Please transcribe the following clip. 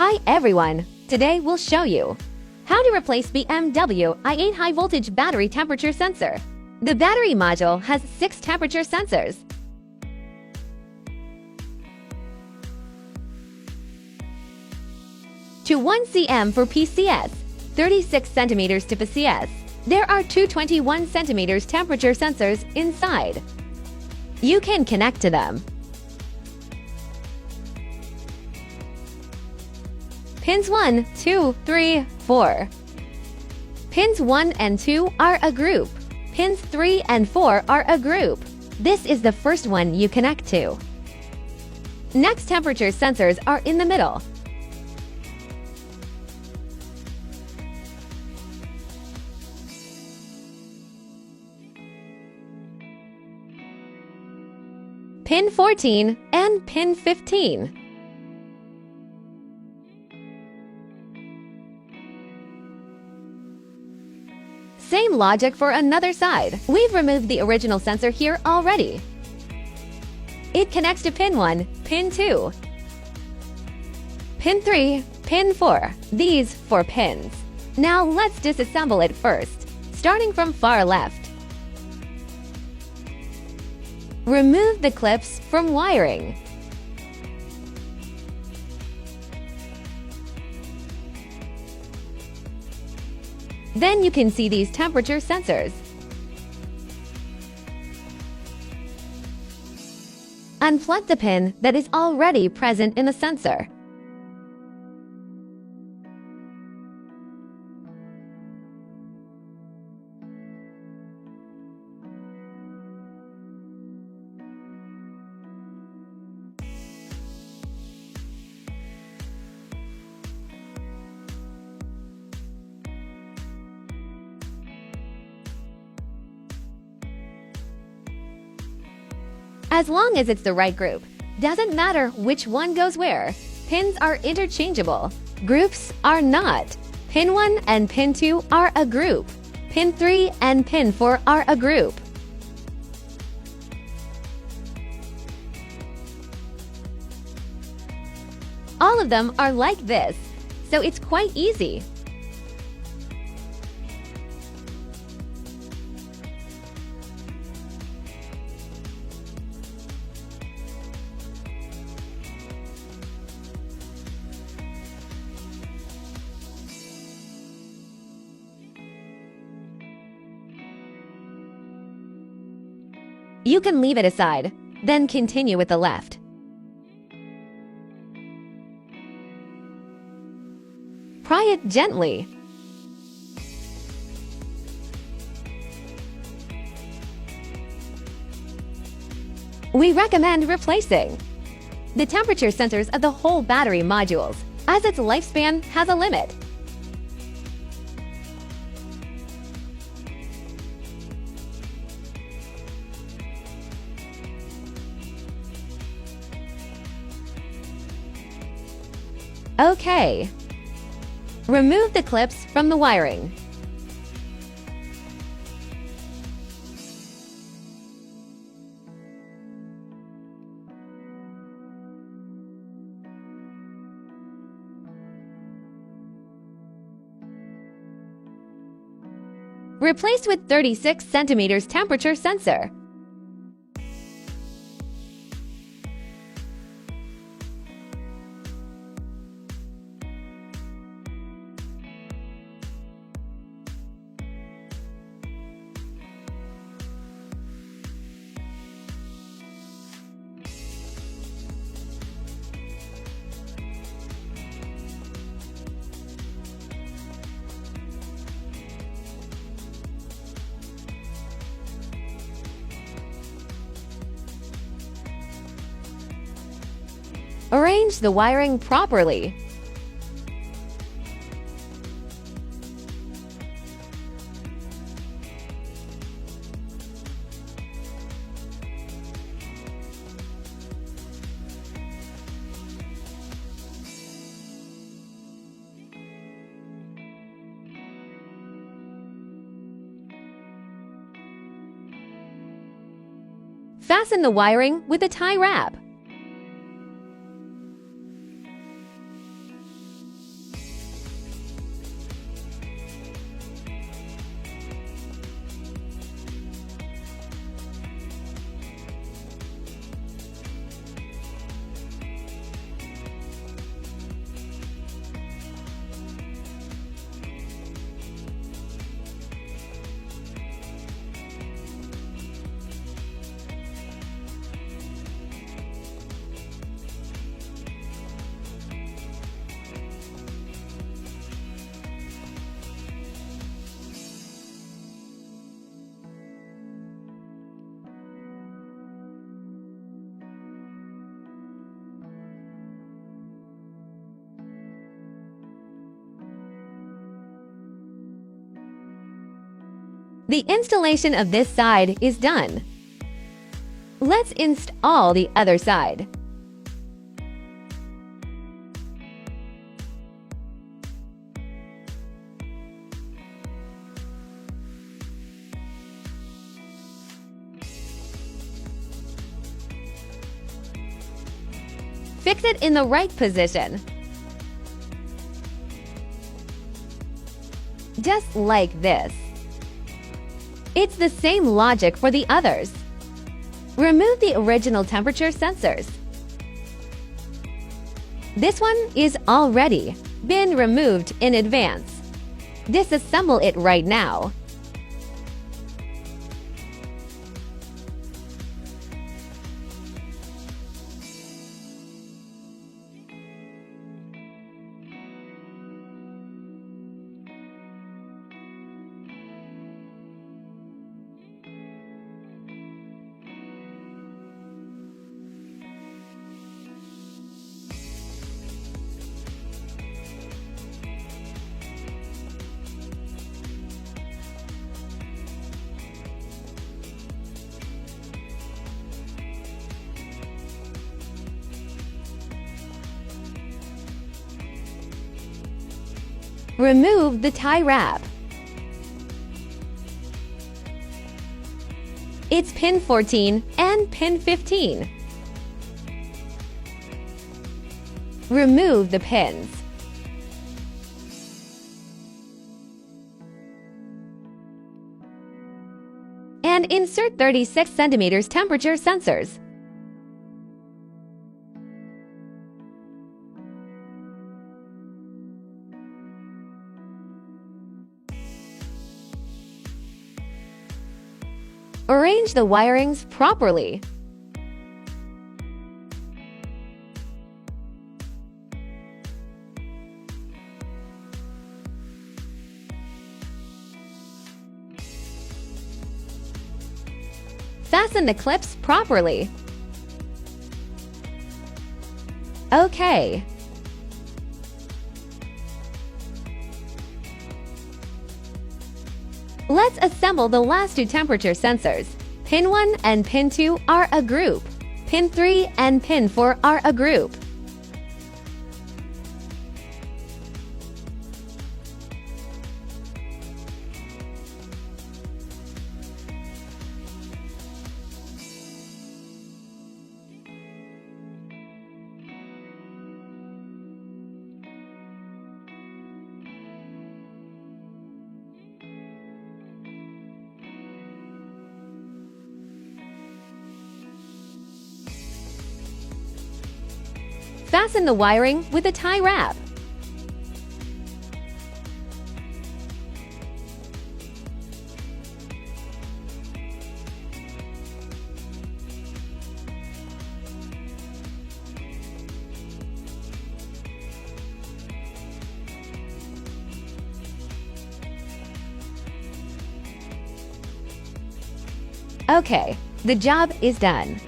Hi everyone! Today we'll show you how to replace BMW i8 high voltage battery temperature sensor. The battery module has 6 temperature sensors. To 1 cm for PCS, 36 cm to PCS. There are two 21 cm temperature sensors inside. You can connect to them. Pins 1, 2, 3, 4. Pins 1 and 2 are a group. Pins 3 and 4 are a group. This is the first one you connect to. Next temperature sensors are in the middle. Pin 14 and pin 15. Same logic for another side. We've removed the original sensor here already. It connects to pin 1, pin 2, pin 3, pin 4. These 4 pins. Now let's disassemble it first, starting from far left. Remove the clips from wiring. Then you can see these temperature sensors. Unplug the pin that is already present in the sensor. As long as it's the right group, doesn't matter which one goes where. Pins are interchangeable. Groups are not. Pin 1 and pin 2 are a group. Pin 3 and pin 4 are a group. All of them are like this, so it's quite easy. You can leave it aside, then continue with the left. Pry it gently. We recommend replacing the temperature sensors of the whole battery modules, as its lifespan has a limit. Okay. Remove the clips from the wiring. Replace with 36 cm temperature sensor. Arrange the wiring properly. Fasten the wiring with a tie wrap. The installation of this side is done. Let's install the other side. Fix it in the right position. Just like this. It's the same logic for the others. Remove the original temperature sensors. This one is already been removed in advance. Disassemble it right now. Remove the tie wrap. It's pin 14 and pin 15. Remove the pins. And insert 36 centimeters temperature sensors. Arrange the wirings properly. Fasten the clips properly. Okay. Let's assemble the last two temperature sensors. Pin 1 and pin 2 are a group. Pin 3 and pin 4 are a group. Fasten the wiring with a tie wrap. Okay, the job is done.